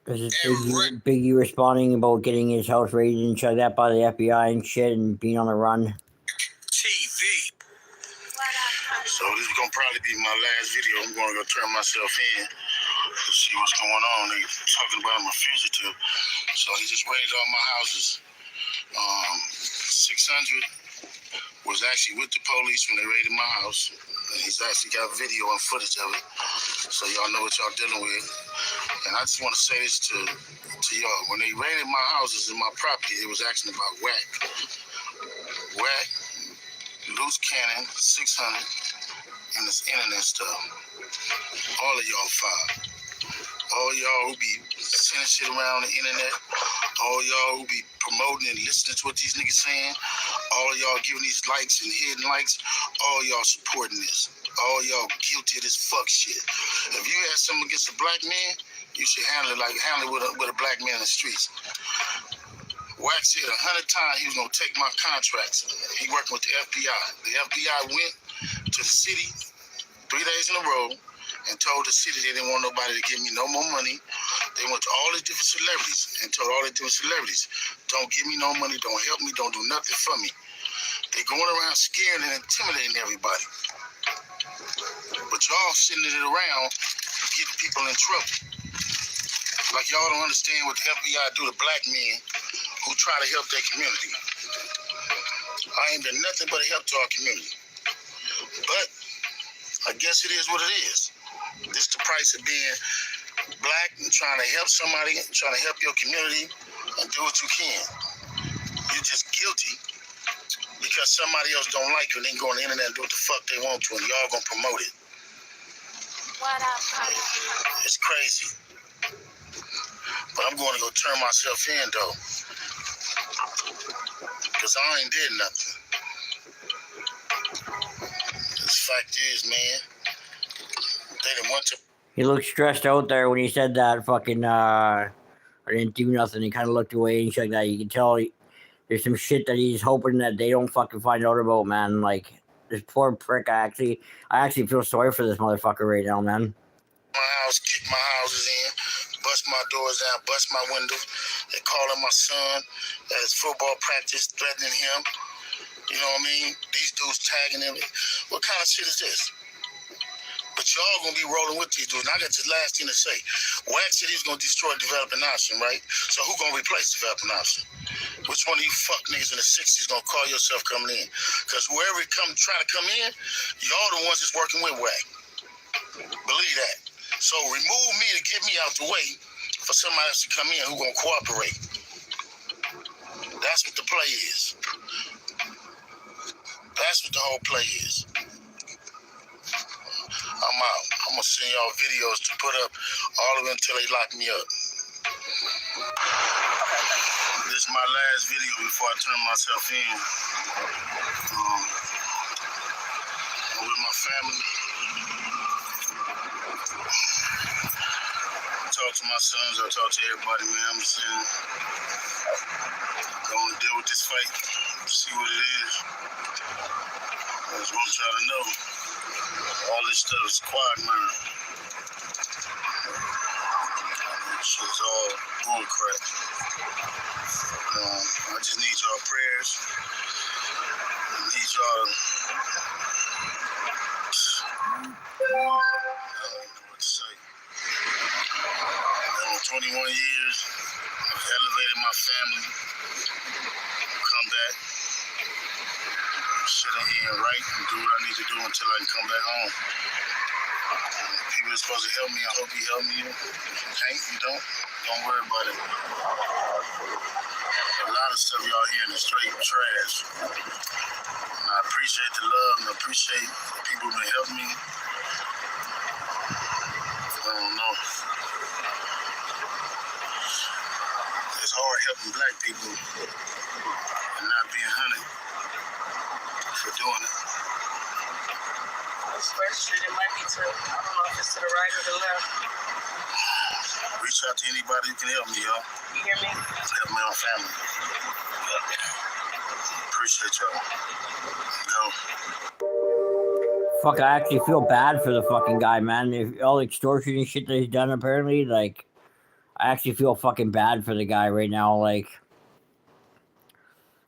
This is Biggie responding about getting his house raided and shut that by the FBI and shit and being on the run. TV. So this is gonna probably be my last video. I'm gonna go turn myself in to see what's going on. They talking about I'm a fugitive. So he just raided all my houses. 600 was actually with the police when they raided my house. And he's actually got video and footage of it. So y'all know what y'all dealing with. And I just want to say this to y'all. When they raided my houses and my property, it was asking about Wack. Wack, loose cannon, 600, and this internet stuff. All of y'all fired. All y'all who be sending shit around the internet, all y'all who be promoting and listening to what these niggas saying, all y'all giving these likes and hidden likes, all y'all supporting this. All y'all guilty of this fuck shit. If you had something against a black man, you should handle it with a black man in the streets. Wack said 100 times he was gonna take my contracts. He working with the FBI. The FBI went to the city 3 days in a row and told the city they didn't want nobody to give me no more money. They went to all the different celebrities and told all the different celebrities, don't give me no money, don't help me, don't do nothing for me. They going around scaring and intimidating everybody. But y'all sending it around getting people in trouble. Like y'all don't understand what the FBI do to black men who try to help their community. I ain't been nothing but a help to our community. But I guess it is what it is. This the price of being black and trying to help somebody, trying to help your community and do what you can. You're just guilty because somebody else don't like you and they can go on the internet and do what the fuck they want to and y'all gonna promote it. It's crazy. But I'm going to go turn myself in though. Because I ain't did nothing. The fact is, man, they didn't want to. He looked stressed out there when he said that fucking, I didn't do nothing. He kind of looked away and shit like that. You can tell there's some shit that he's hoping that they don't fucking find out about, man. Like, this poor prick, I actually feel sorry for this motherfucker right now, man. My house, kick my houses in, bust my doors down, bust my windows. They calling my son at his football practice, threatening him. You know what I mean? These dudes tagging him. What kind of shit is this? But y'all gonna be rolling with these dudes. And I got this last thing to say. Wack said he was gonna destroy developing option, right? So who gonna replace developing option? Which one of you fuck niggas in the 60s gonna call yourself coming in? Because whoever try to come in, y'all the ones that's working with Wack. Believe that. So remove me to get me out the way for somebody else to come in who gonna cooperate. That's what the play is. That's what the whole play is. I'm out. I'm gonna send y'all videos to put up all of them until they lock me up. This is my last video before I turn myself in. I'm with my family. I talk to my sons, I talk to everybody, man. I'm just saying, going to deal with this fight, see what it is. I just want y'all to know, all this stuff is quagmire. Shit is all bull crap. I just need y'all prayers. I need y'all to... I don't know what to say. 21 years, I've elevated my family, come back, sit in here and write and do what I need to do until I can come back home. People are supposed to help me, I hope you help me. If you can't, you don't worry about it. A lot of stuff y'all hearing is straight trash. And I appreciate the love and I appreciate the people who've been helping me. I don't know. It's hard helping black people and not being hunted for doing it. It's frustrating. It might be to, I don't know if it's to the right or the left. Reach out to anybody who can help me, y'all. You hear me? Help me on family. appreciate y'all. Fuck, I actually feel bad for the fucking guy, man. If all the extortion and shit that he's done, apparently, like, I actually feel fucking bad for the guy right now. Like,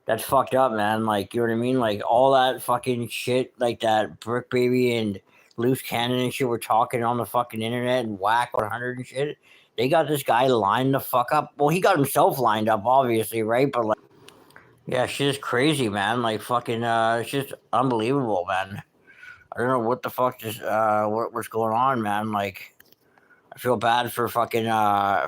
that's fucked up, man. Like, you know what I mean? Like, all that fucking shit, like that Brick Baby and Loose Cannon and shit were talking on the fucking internet and Wack 100 and shit. They got this guy lined the fuck up. Well, he got himself lined up, obviously, right? But, like, yeah, shit is crazy, man. Like, fucking, it's just unbelievable, man. I don't know what the fuck just, what's going on, man. Like, I feel bad for fucking,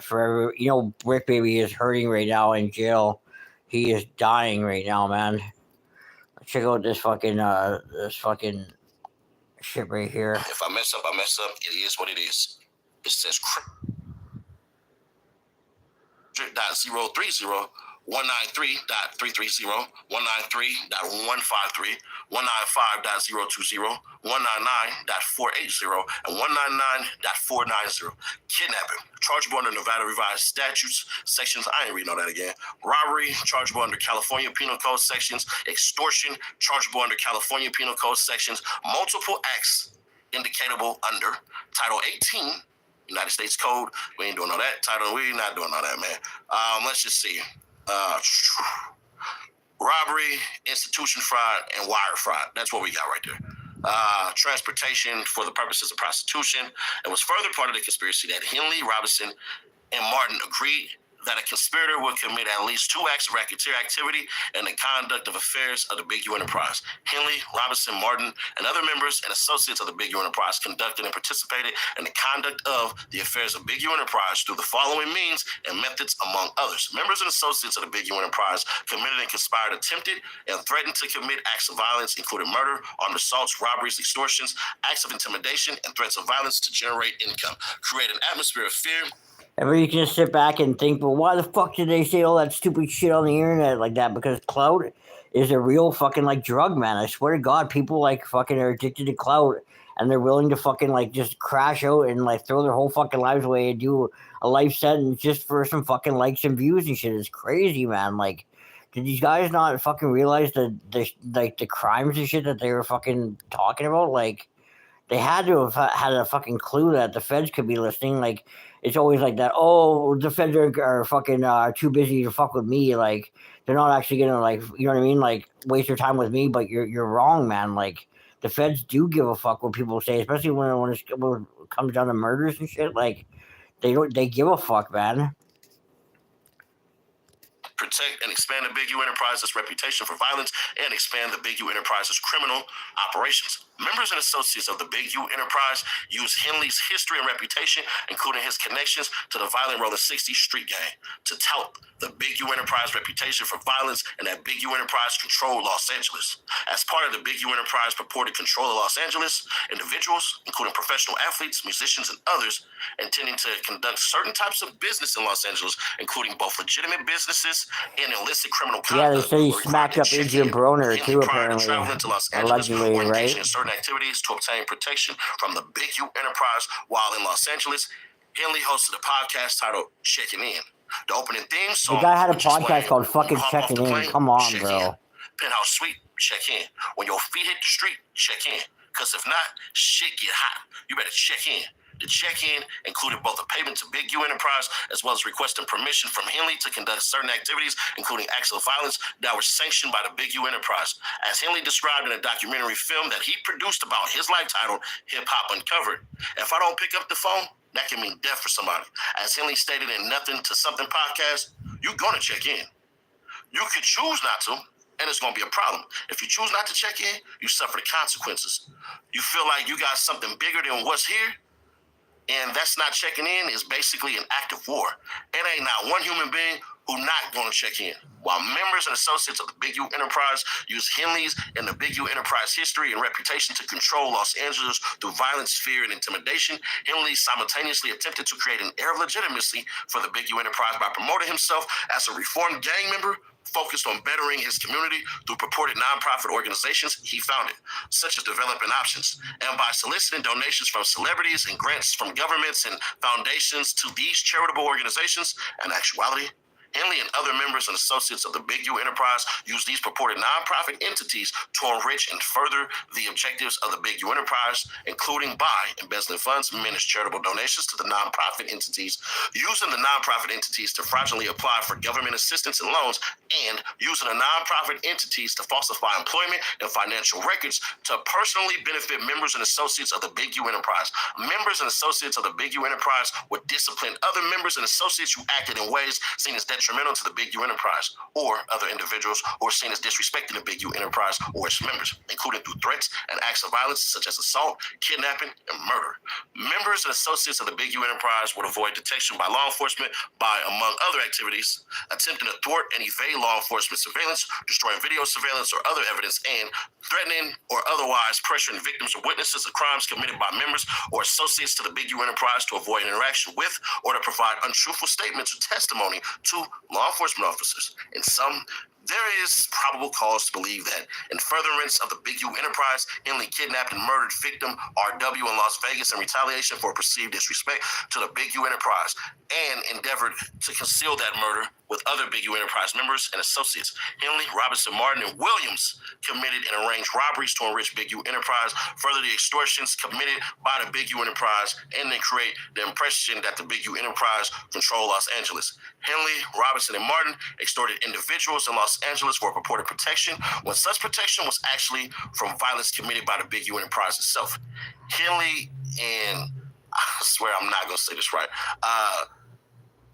for every, Brick Baby is hurting right now in jail. He is dying right now, man. Check out this fucking shit right here. If I mess up, I mess up. It is what it is. It says 030 193.330, 193.153, 195.020, 199.480, and 199.490. Kidnapping, chargeable under Nevada Revised Statutes, sections, I ain't reading all that again. Robbery, chargeable under California Penal Code sections. Extortion, chargeable under California Penal Code sections. Multiple acts indicatable under Title 18, United States Code. We ain't doing all that. We not doing all that, man. Let's just see. Robbery, institution fraud, and wire fraud. That's what we got right there. Transportation for the purposes of prostitution. It was further part of the conspiracy that Henley, Robinson, and Martin agreed that a conspirator would commit at least 2 acts of racketeer activity in the conduct of affairs of the Big U Enterprise. Henley, Robinson, Martin, and other members and associates of the Big U Enterprise conducted and participated in the conduct of the affairs of Big U Enterprise through the following means and methods, among others. Members and associates of the Big U Enterprise committed and conspired, attempted, and threatened to commit acts of violence, including murder, armed assaults, robberies, extortions, acts of intimidation, and threats of violence to generate income, create an atmosphere of fear. Everybody can just sit back and think, well, why the fuck did they say all that stupid shit on the internet like that? Because clout is a real fucking, like, drug, man. I swear to God, people, like, fucking are addicted to clout, and they're willing to fucking, like, just crash out and, like, throw their whole fucking lives away and do a life sentence just for some fucking likes and views and shit. It's crazy, man. Like, did these guys not fucking realize the crimes and shit that they were fucking talking about? Like, they had to have had a fucking clue that the feds could be listening. Like, it's always like that. Oh, the feds are fucking too busy to fuck with me. Like, they're not actually gonna, like, you know what I mean? Like, waste their time with me. But you're wrong, man. Like, the feds do give a fuck what people say, especially when it comes down to murders and shit. Like, they give a fuck, man. Protect and expand the Big U Enterprise's reputation for violence and expand the Big U Enterprise's criminal operations. Members and associates of the Big U Enterprise use Henley's history and reputation, including his connections to the violent Rolling 60 street gang, to tout the Big U Enterprise reputation for violence and that Big U Enterprise control Los Angeles. As part of the Big U Enterprise purported control of Los Angeles, individuals, including professional athletes, musicians, and others, intending to conduct certain types of business in Los Angeles, including both legitimate businesses and illicit criminal conduct. Yeah, they say he smacked up Adrian Broner too, apparently. Allegedly, right? In certain activities to obtain protection from the Big U Enterprise while in Los Angeles. Henley hosted a podcast titled Checking In. The opening theme song. The guy had a podcast called fucking Checking In. Come on, bro. Penthouse Suite, check in. When your feet hit the street, check in. Because if not, shit get hot. You better check in. The check-in included both a payment to Big U Enterprise as well as requesting permission from Henley to conduct certain activities, including acts of violence that were sanctioned by the Big U Enterprise. As Henley described in a documentary film that he produced about his life titled Hip Hop Uncovered, if I don't pick up the phone, that can mean death for somebody. As Henley stated in Nothing to Something podcast, you're going to check in. You could choose not to, and it's going to be a problem. If you choose not to check in, you suffer the consequences. You feel like you got something bigger than what's here, and that's not checking in, is basically an act of war. It ain't not one human being who not going to check in. While members and associates of the Big U Enterprise use Henley's and the Big U Enterprise history and reputation to control Los Angeles through violence, fear, and intimidation, Henley simultaneously attempted to create an air of legitimacy for the Big U Enterprise by promoting himself as a reformed gang member focused on bettering his community through purported nonprofit organizations he founded, such as Developing Options, and by soliciting donations from celebrities and grants from governments and foundations to these charitable organizations. In actuality, Henley and other members and associates of the Big U enterprise use these purported nonprofit entities to enrich and further the objectives of the Big U enterprise, including by embezzling funds, manage charitable donations to the nonprofit entities, using the nonprofit entities to fraudulently apply for government assistance and loans, and using the nonprofit entities to falsify employment and financial records to personally benefit members and associates of the Big U enterprise. Members and associates of the Big U enterprise would discipline other members and associates who acted in ways seen as detrimental to the Big U enterprise, or other individuals who are seen as disrespecting the Big U enterprise or its members, including through threats and acts of violence such as assault, kidnapping, and murder. Members and associates of the Big U enterprise would avoid detection by law enforcement by, among other activities, attempting to thwart and evade law enforcement surveillance, destroying video surveillance or other evidence, and threatening or otherwise pressuring victims or witnesses of crimes committed by members or associates to the Big U enterprise to avoid interaction with or to provide untruthful statements or testimony to law enforcement officers. In some, there is probable cause to believe that in furtherance of the Big U enterprise, Henley kidnapped and murdered victim RW in Las Vegas in retaliation for perceived disrespect to the Big U enterprise and endeavored to conceal that murder with other Big U enterprise members and associates. Henley, Robinson, Martin, and Williams committed and arranged robberies to enrich Big U enterprise, further the extortions committed by the Big U enterprise, and then create the impression that the Big U enterprise control Los Angeles. Henley, Robinson, and Martin extorted individuals in Los Angeles for purported protection when such protection was actually from violence committed by the Big U enterprise itself. Henley and, I swear I'm not going to say this right,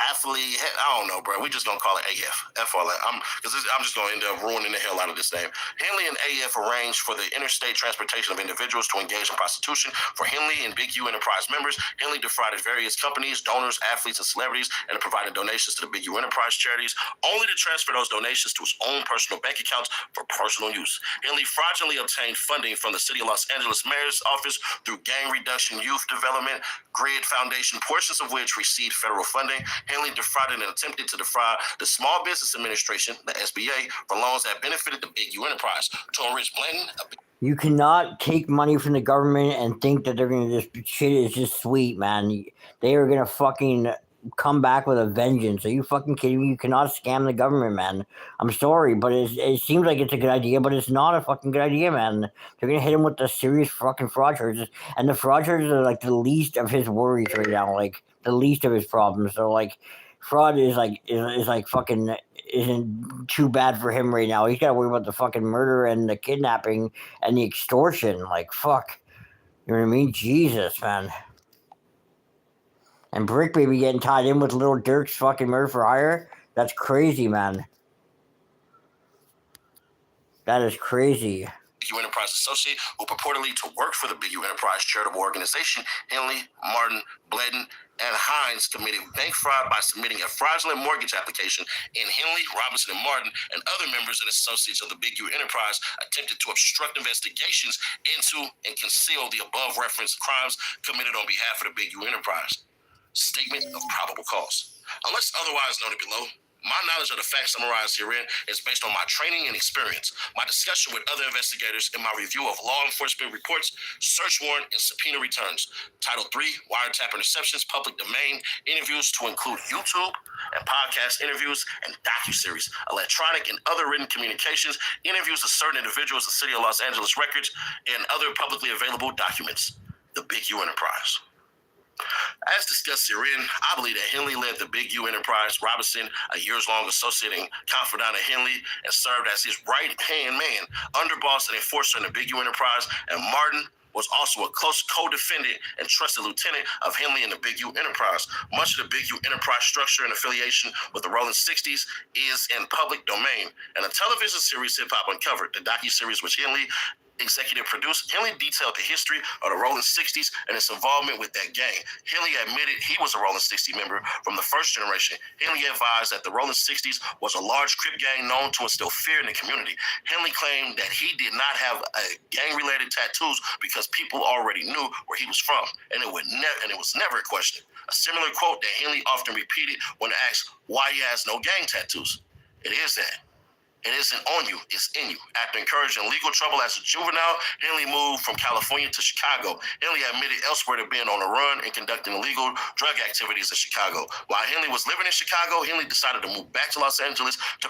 athlete, I don't know, bro. We just gonna call it AF. F all that. I'm just gonna end up ruining the hell out of this name. Henley and AF arranged for the interstate transportation of individuals to engage in prostitution for Henley and Big U enterprise members. Henley defrauded various companies, donors, athletes, and celebrities, and provided donations to the Big U enterprise charities, only to transfer those donations to his own personal bank accounts for personal use. Henley fraudulently obtained funding from the City of Los Angeles Mayor's office through gang reduction, youth development, Grid Foundation, portions of which received federal funding. Henley defrauded and attempted to defraud the Small Business Administration, the SBA, for loans that benefited the Big U enterprise. To enrich Blanton, you cannot take money from the government and think that they're gonna just shit is just sweet, man. They are gonna fucking come back with a vengeance. Are you fucking kidding me? You cannot scam the government, man. I'm sorry, but it seems like it's a good idea, but it's not a fucking good idea, man. They're gonna hit him with the serious fucking fraud charges, and the fraud charges are like the least of his worries right now, like the least of his problems. So like, fraud is like fucking isn't too bad for him right now. He's got to worry about the fucking murder and the kidnapping and the extortion. Like fuck, you know what I mean? Jesus, man. And Brick Baby getting tied in with Little Dirk's fucking murder for hire? That's crazy, man. That is crazy. Big U Enterprise associate who purportedly to work for the Big U Enterprise charitable organization, Henley, Martin, Bledden, and Hines committed bank fraud by submitting a fraudulent mortgage application, and Henley, Robinson, and Martin, and other members and associates of the Big U Enterprise attempted to obstruct investigations into and conceal the above-referenced crimes committed on behalf of the Big U Enterprise. Statement of probable cause. Unless otherwise noted below, my knowledge of the facts summarized herein is based on my training and experience, my discussion with other investigators, and my review of law enforcement reports, search warrant, and subpoena returns. Title 3, Wiretap Interceptions, Public Domain, Interviews to include YouTube and podcast interviews and docuseries, electronic and other written communications, interviews of certain individuals, the City of Los Angeles records, and other publicly available documents. The Big U Enterprise. As discussed herein, I believe that Henley led the Big U Enterprise, Robinson, a years-long associate and confidant of Henley, and served as his right-hand man, underboss and enforcer in the Big U Enterprise, and Martin was also a close co-defendant and trusted lieutenant of Henley in the Big U Enterprise. Much of the Big U Enterprise structure and affiliation with the Rolling 60s is in public domain, and a television series Hip Hop Uncovered, the docuseries which Henley executive produced, Henley detailed the history of the Rolling 60s and its involvement with that gang. Henley admitted he was a Rolling 60 member from the first generation. Henley advised that the Rolling 60s was a large Crip gang known to instill fear in the community. Henley claimed that he did not have gang-related tattoos because people already knew where he was from, and it was never a question. A similar quote that Henley often repeated when asked why he has no gang tattoos. It is that It isn't on you, it's in you. After encouraging legal trouble as a juvenile, Henley moved from California to Chicago. Henley admitted elsewhere to being on the run and conducting illegal drug activities in Chicago. While Henley was living in Chicago, Henley decided to move back to Los Angeles to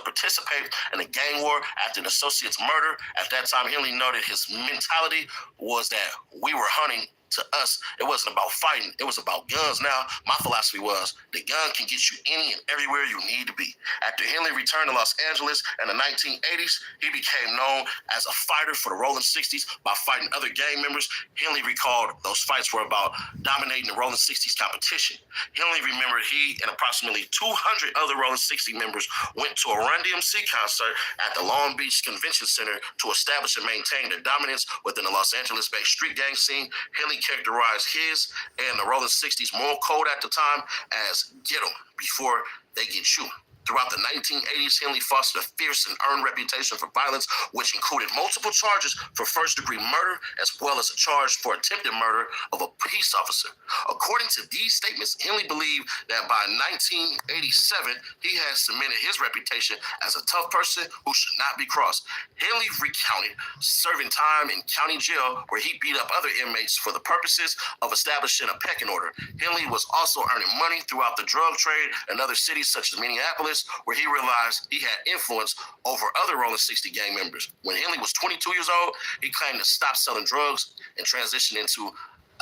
participate in a gang war after an associate's murder. At that time, Henley noted his mentality was that we were hunting. To us, it wasn't about fighting. It was about guns. Now, my philosophy was the gun can get you any and everywhere you need to be. After Henley returned to Los Angeles in the 1980s, he became known as a fighter for the Rolling 60s by fighting other gang members. Henley recalled those fights were about dominating the Rolling 60s competition. Henley remembered he and approximately 200 other Rolling 60 members went to a Run DMC concert at the Long Beach Convention Center to establish and maintain their dominance within the Los Angeles-based street gang scene. Henley characterized his and the Rolling 60s moral code at the time as get 'em before they get you. Throughout the 1980s, Henley fostered a fierce and earned reputation for violence, which included multiple charges for first-degree murder, as well as a charge for attempted murder of a police officer. According to these statements, Henley believed that by 1987, he had cemented his reputation as a tough person who should not be crossed. Henley recounted serving time in county jail where he beat up other inmates for the purposes of establishing a pecking order. Henley was also earning money throughout the drug trade in other cities such as Minneapolis, where he realized he had influence over other Rolling 60 gang members. When Henley was 22 years old, he claimed to stop selling drugs and transition into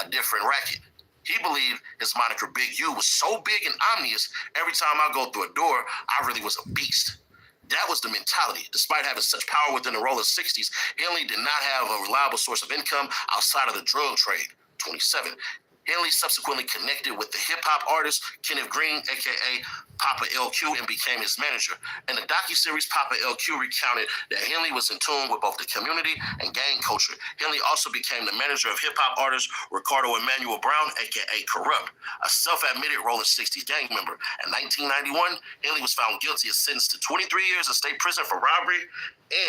a different racket. He believed his moniker Big U was so big and ominous, every time I go through a door, I really was a beast. That was the mentality. Despite having such power within the Rolling 60s, Henley did not have a reliable source of income outside of the drug trade. 27. Henley subsequently connected with the hip-hop artist Kenneth Green, a.k.a. Papa LQ, and became his manager. In the docuseries, Papa LQ recounted that Henley was in tune with both the community and gang culture. Henley also became the manager of hip-hop artist Ricardo Emmanuel Brown, a.k.a. Corrupt, a self-admitted Rolling 60s gang member. In 1991, Henley was found guilty and sentenced to 23 years in state prison for robbery,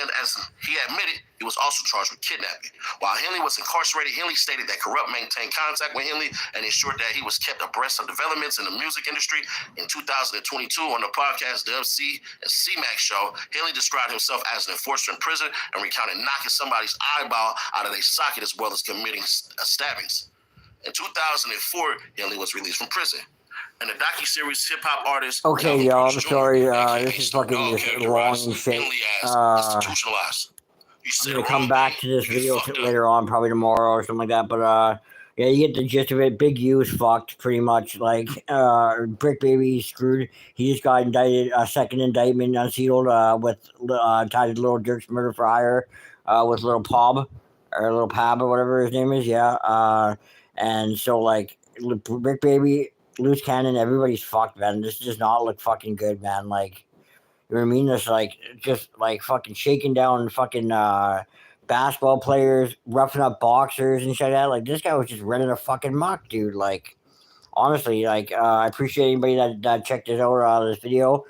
and as he admitted, he was also charged with kidnapping. While Henley was incarcerated, Henley stated that Corrupt maintained contact with Henley and ensured that he was kept abreast of developments in the music industry. In 2022, on the podcast Dub C and C-Mac show, Henley described himself as an enforcer in prison and recounted knocking somebody's eyeball out of their socket as well as committing stabbings. In 2004, Henley was released from prison. And the docuseries hip-hop artist... Okay, y'all, I'm sorry, this is fucking just long and shit. Institutionalized. I'm gonna come back to this video later on, probably tomorrow or something like that, but yeah, you get the gist of it. Big U is fucked, pretty much. Like, Brick Baby screwed. He just got indicted, second indictment unsealed, with tied to Little Dirk's murder for hire, with Little Pab, or whatever his name is, yeah. And so, like, Brick Baby, Loose Cannon, everybody's fucked, man. This does not look fucking good, man. Like, you know what I mean? It's like, just like fucking shaking down fucking basketball players, roughing up boxers and shit like that. Like, this guy was just running a fucking muck, dude. Like, honestly, like, I appreciate anybody that checked this out, this video.